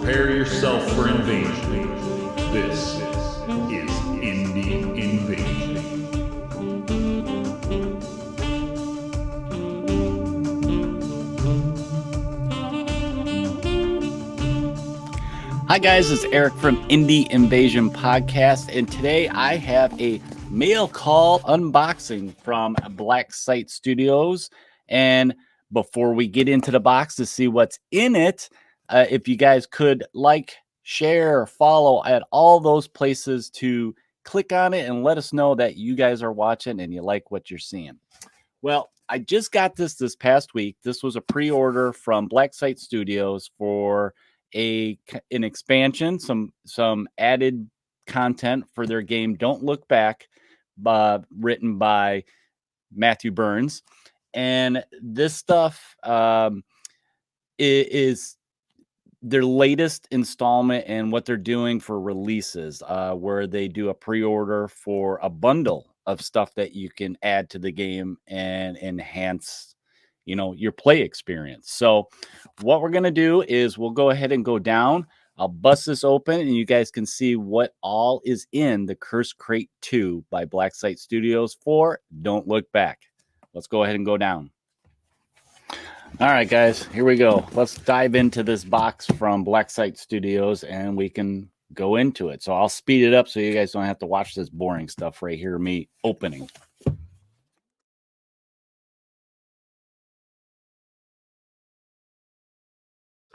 Prepare yourself for invasion. This is Indie Invasion. Hi guys, it's Eric from Indie Invasion Podcast, and today I have a mail call unboxing from Black Site Studios. And before we get into the box to see what's in it, if you guys could like, share, follow at all those places to click on it and let us know that you guys are watching and you like what you're seeing. Well, I just got this past week. This was a pre-order from Black Site Studios for an expansion, some added content for their game Don't Look Back, written by Matthew Burns. And this stuff is their latest installment and what they're doing for releases, where they do a pre-order for a bundle of stuff that you can add to the game and enhance, your play experience. So what we're going to do is we'll go ahead and go down. I'll bust this open and you guys can see what all is in the Curse Crate 2 by Black Site Studios for Don't Look Back. Let's go ahead and go down. All right, guys, here we go. Let's dive into this box from Black Site Studios and we can go into it. So I'll speed it up so you guys don't have to watch this boring stuff right here, me opening.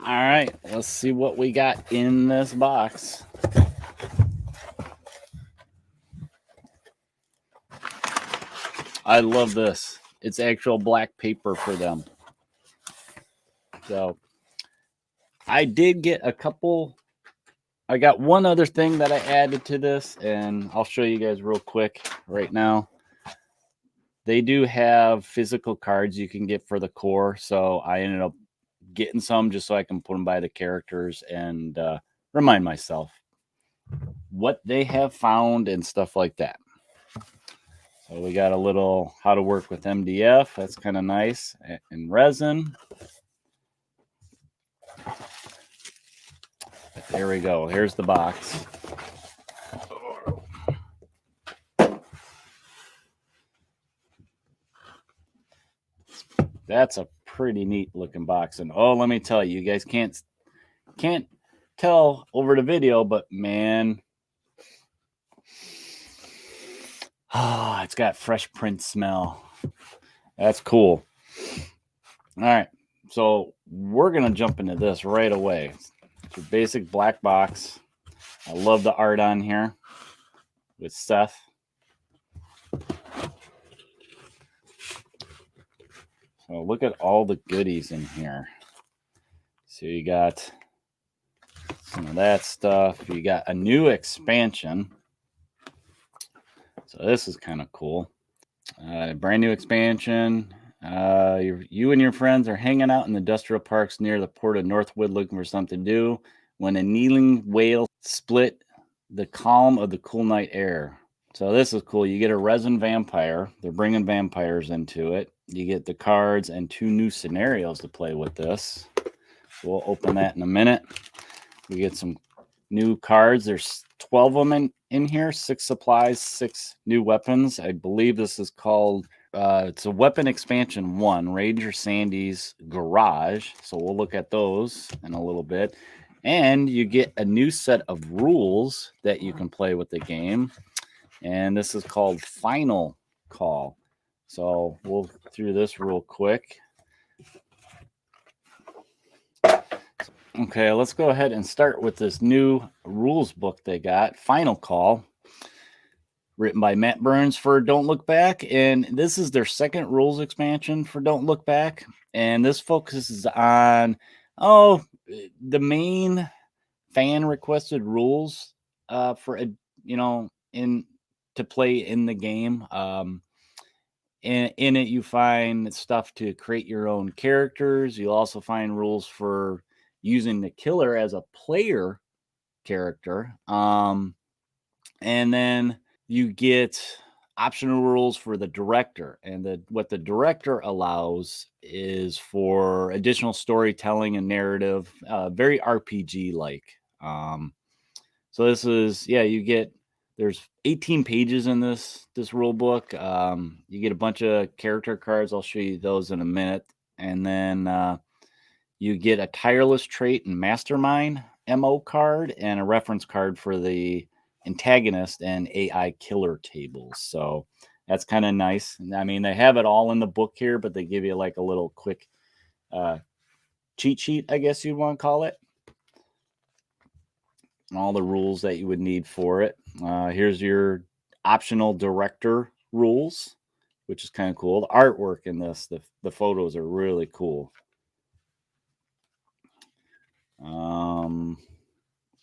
All right, let's see what we got in this box. I love this. It's actual black paper for them. So I did get a couple. I got one other thing that I added to this, and I'll show you guys real quick right now. They do have physical cards you can get for the core, so I ended up getting some just so I can put them by the characters and remind myself what they have found and stuff like that. So we got a little how to work with MDF. That's kind of nice. And resin. There we go. Here's the box. That's a pretty neat looking box. And oh, let me tell you, you guys can't tell over the video, but man, it's got fresh print smell. That's cool. All right, so we're gonna jump into this right away. It's your basic black box. I love the art on here with Seth. So look at all the goodies in here. So you got some of that stuff. You got a new expansion. So this is kind of cool. Brand new expansion. You and your friends are hanging out in the industrial parks near the port of Northwood looking for something to do when a kneeling whale split the calm of the cool night air. So this is cool. You get a resin vampire. They're bringing vampires into it. You get the cards and 2 new scenarios to play with this. We'll open that in a minute. We get some new cards. There's 12 of them in here, 6 supplies, 6 new weapons. I believe this is called, it's a weapon expansion 1, Ranger Sandy's Garage. So we'll look at those in a little bit. And you get a new set of rules that you can play with the game. And this is called Final Call. So we'll go through this real quick. Okay, let's go ahead and start with this new rules book they got, Final Call, written by Matt Burns for Don't Look Back. And this is their second rules expansion for Don't Look Back. And this focuses on, the main fan requested rules for, to play in the game. In it, you find stuff to create your own characters. You'll also find rules for using the killer as a player character. And then you get optional rules for the director, and what the director allows is for additional storytelling and narrative, very RPG like. So this is, yeah, there's 18 pages in this rule book. You get a bunch of character cards. I'll show you those in a minute, and then you get a tireless trait and mastermind MO card and a reference card for the antagonist and AI killer tables. So that's kind of nice. I mean, they have it all in the book here, but they give you like a little quick cheat sheet, I guess you'd want to call it. And all the rules that you would need for it. Here's your optional director rules, which is kind of cool. The artwork in this, the photos are really cool.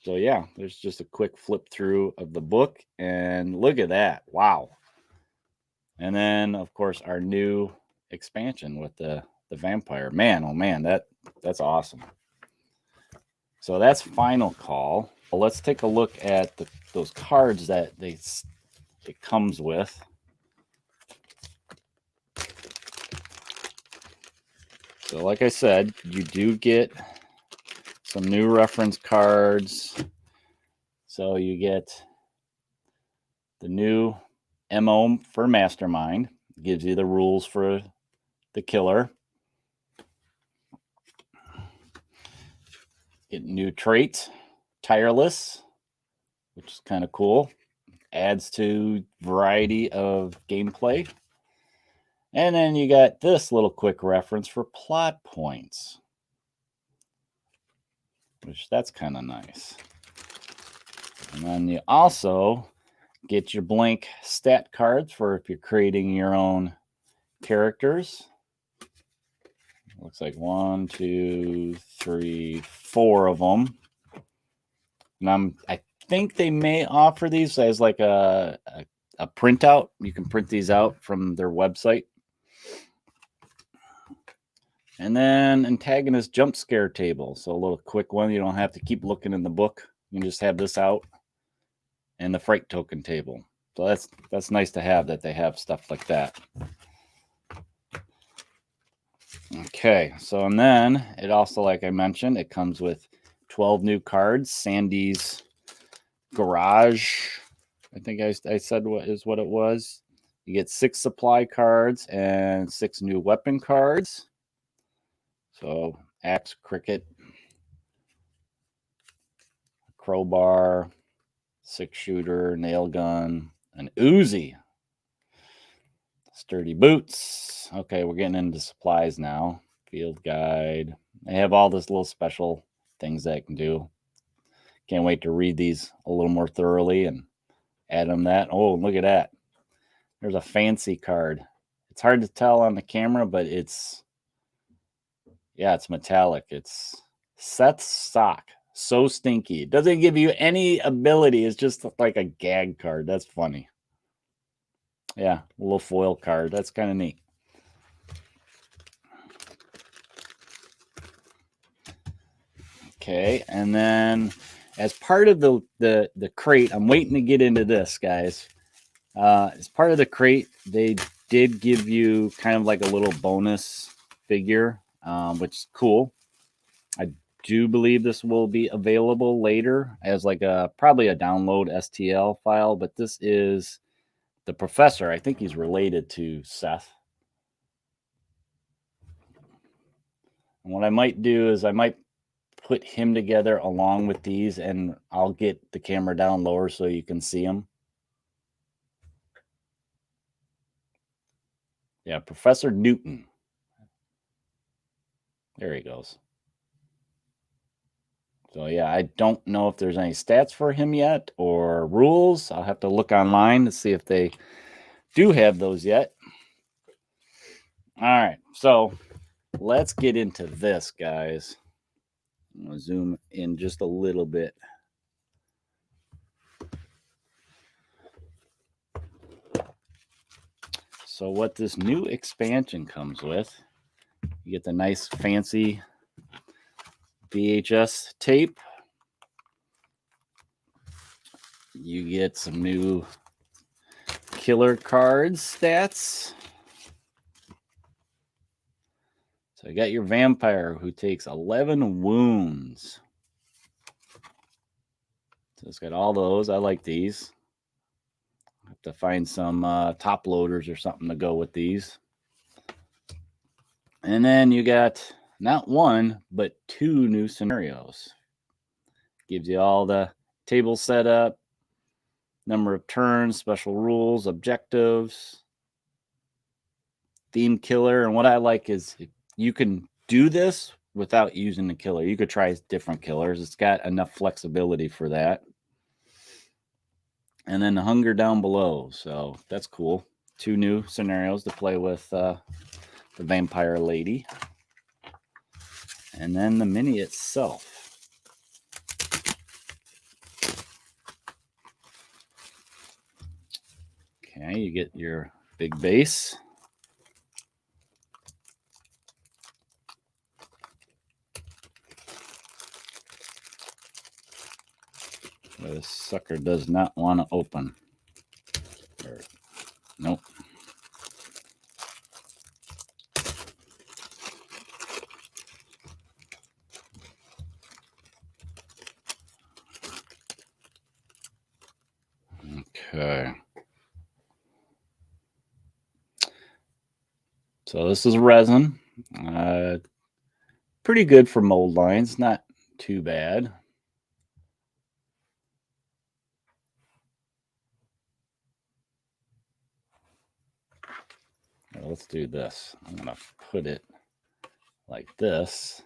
So yeah, there's just a quick flip through of the book, and look at that. Wow. And then of course our new expansion with the vampire. Man, oh man, that's awesome. So that's Final Call. Well, let's take a look at those cards that it comes with. So like I said, you do get some new reference cards. So you get the new MO for Mastermind. It gives you the rules for the killer. Get new traits, Tireless, which is kind of cool. Adds to variety of gameplay. And then you got this little quick reference for plot points, which that's kind of nice. And then you also get your blank stat cards for if you're creating your own characters. Looks like 1, 2, 3, 4 of them. And I think they may offer these as like a printout. You can print these out from their website. And then antagonist jump scare table. So a little quick one. You don't have to keep looking in the book. You can just have this out. And the fright token table. So that's nice to have, that they have stuff like that. Okay, so and then it also, like I mentioned, it comes with 12 new cards. Sandy's Garage, I think I said what it was. You get 6 supply cards and 6 new weapon cards. So axe, cricket, crowbar, 6-shooter, nail gun, an Uzi, sturdy boots. Okay, we're getting into supplies now. Field guide. They have all this little special things that I can do. Can't wait to read these a little more thoroughly and add them that. Oh, look at that. There's a fancy card. It's hard to tell on the camera, but it's metallic. It's Seth's sock. So stinky. It doesn't give you any ability. It's just like a gag card. That's funny. Yeah, a little foil card. That's kind of neat. Okay, and then as part of the crate, I'm waiting to get into this, guys. As part of the crate, they did give you kind of like a little bonus figure, which is cool. I do believe this will be available later as like probably a download STL file, but this is the professor. I think he's related to Seth. And what I might do is I might put him together along with these, and I'll get the camera down lower so you can see him. Yeah, Professor Newton. There he goes. So yeah, I don't know if there's any stats for him yet or rules. I'll have to look online to see if they do have those yet. All right, so let's get into this, guys. I'm going to zoom in just a little bit. So what this new expansion comes with, you get the nice fancy VHS tape. You get some new killer cards stats. So you got your vampire who takes 11 wounds. So it's got all those. I like these. I have to find some top loaders or something to go with these. And then you got not one, but 2 new scenarios. Gives you all the table setup, number of turns, special rules, objectives, theme killer. And what I like is you can do this without using the killer. You could try different killers. It's got enough flexibility for that. And then the hunger down below. So that's cool. 2 new scenarios to play with the vampire lady. And then the mini itself. Okay, you get your big base. This sucker does not want to open. Nope. Okay. So this is resin. Pretty good for mold lines, not too bad. Now let's do this. I'm going to put it like this.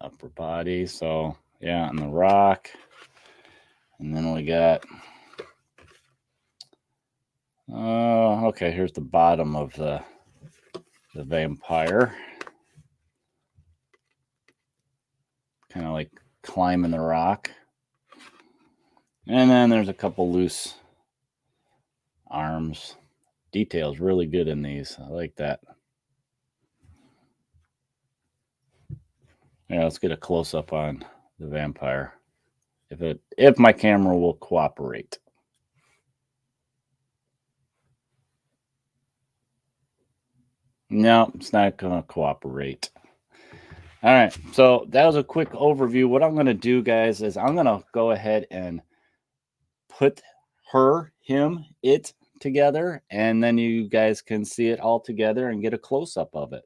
Upper body. So yeah, and the rock. And then we got, okay, here's the bottom of the vampire. Kind of like climbing the rock. And then there's a couple loose arms. Details really good in these. I like that. Yeah, let's get a close-up on the vampire. If my camera will cooperate. No, it's not going to cooperate. All right, so that was a quick overview. What I'm going to do, guys, is I'm going to go ahead and put her, him, it together, and then you guys can see it all together and get a close-up of it.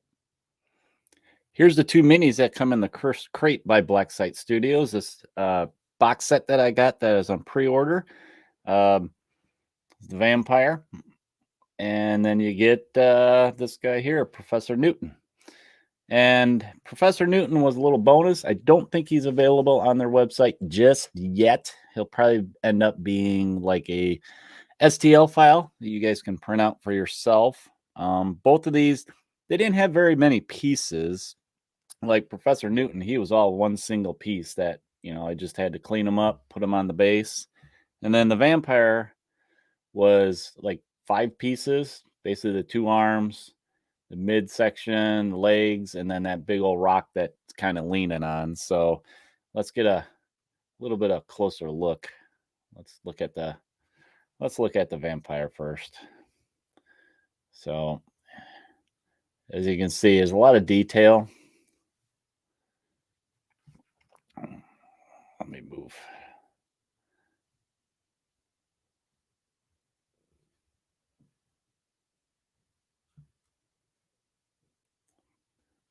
Here's the 2 minis that come in the Cursed Crate by Black Site Studios. This box set that I got that is on pre-order. The vampire. And then you get this guy here, Professor Newton. And Professor Newton was a little bonus. I don't think he's available on their website just yet. He'll probably end up being like a STL file that you guys can print out for yourself. Both of these, they didn't have very many pieces. Like Professor Newton, he was all one single piece that, I just had to clean them up, put them on the base. And then the vampire was like 5 pieces, basically the 2 arms, the midsection, legs, and then that big old rock that's kind of leaning on. So let's get a little bit of closer look. Let's look at the vampire first. So as you can see, there's a lot of detail. Let me move.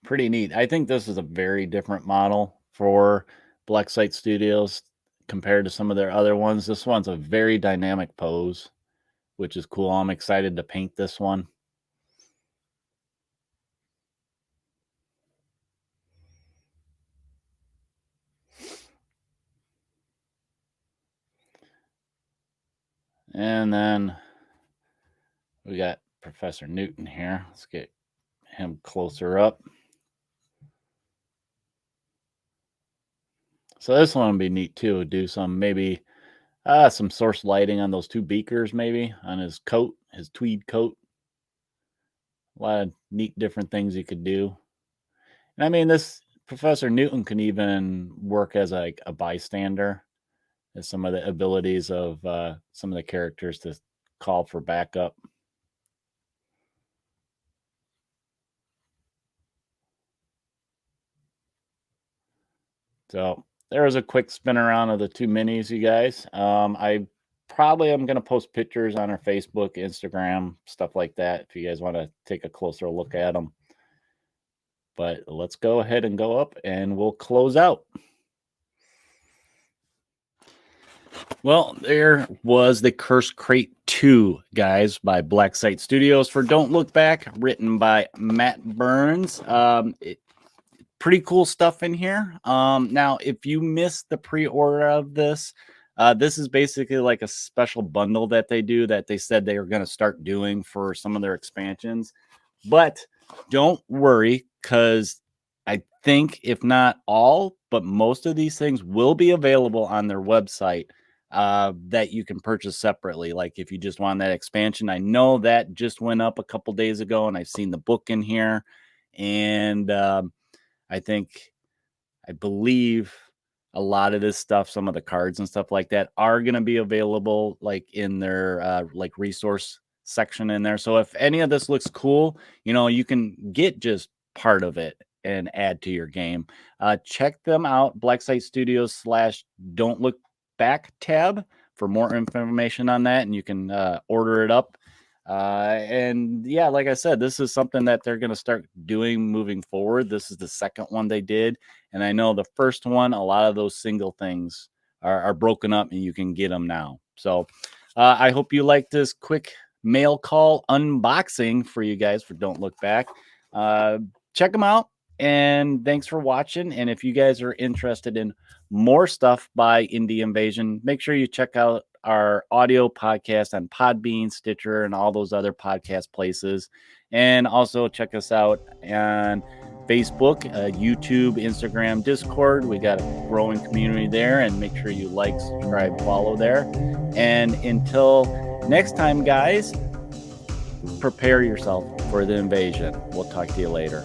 Pretty neat. I think this is a very different model for Black Site Studios compared to some of their other ones. This one's a very dynamic pose, which is cool. I'm excited to paint this one. And then we got Professor Newton here. Let's get him closer up. So this one would be neat too. Do some maybe some source lighting on those 2 beakers, maybe on his coat, his tweed coat. A lot of neat different things you could do. And I mean, this Professor Newton can even work as a bystander, as some of the abilities of some of the characters to call for backup. So there was a quick spin around of the two minis, you guys. I probably am going to post pictures on our Facebook, Instagram, stuff like that, if you guys want to take a closer look at them. But let's go ahead and go up and we'll close out. Well, there was the Cursed Crate 2, guys, by Black Site Studios for Don't Look Back, written by Matt Burns. Pretty cool stuff in here. Now, if you missed the pre-order of this, this is basically like a special bundle that they do that they said they were going to start doing for some of their expansions. But don't worry, because I think, if not all, but most of these things will be available on their website that you can purchase separately. Like if you just want that expansion, I know that just went up a couple days ago, and I've seen the book in here. And I believe a lot of this stuff, some of the cards and stuff like that, are going to be available like in their like resource section in there. So if any of this looks cool, you can get just part of it and add to your game. Check them out, Black Site Studios / Don't Look Back tab for more information on that, and you can order it up. And yeah, like I said, this is something that they're going to start doing moving forward. This is the second one they did. And I know the first one, a lot of those single things are broken up and you can get them now. So I hope you like this quick mail call unboxing for you guys for Don't Look Back. Check them out. And thanks for watching. And if you guys are interested in more stuff by Indie Invasion, make sure you check out our audio podcast on Podbean, Stitcher, and all those other podcast places. And also check us out on Facebook, YouTube, Instagram, Discord. We got a growing community there, and make sure you like, subscribe, follow there. And until next time, guys, prepare yourself for the invasion. We'll talk to you later.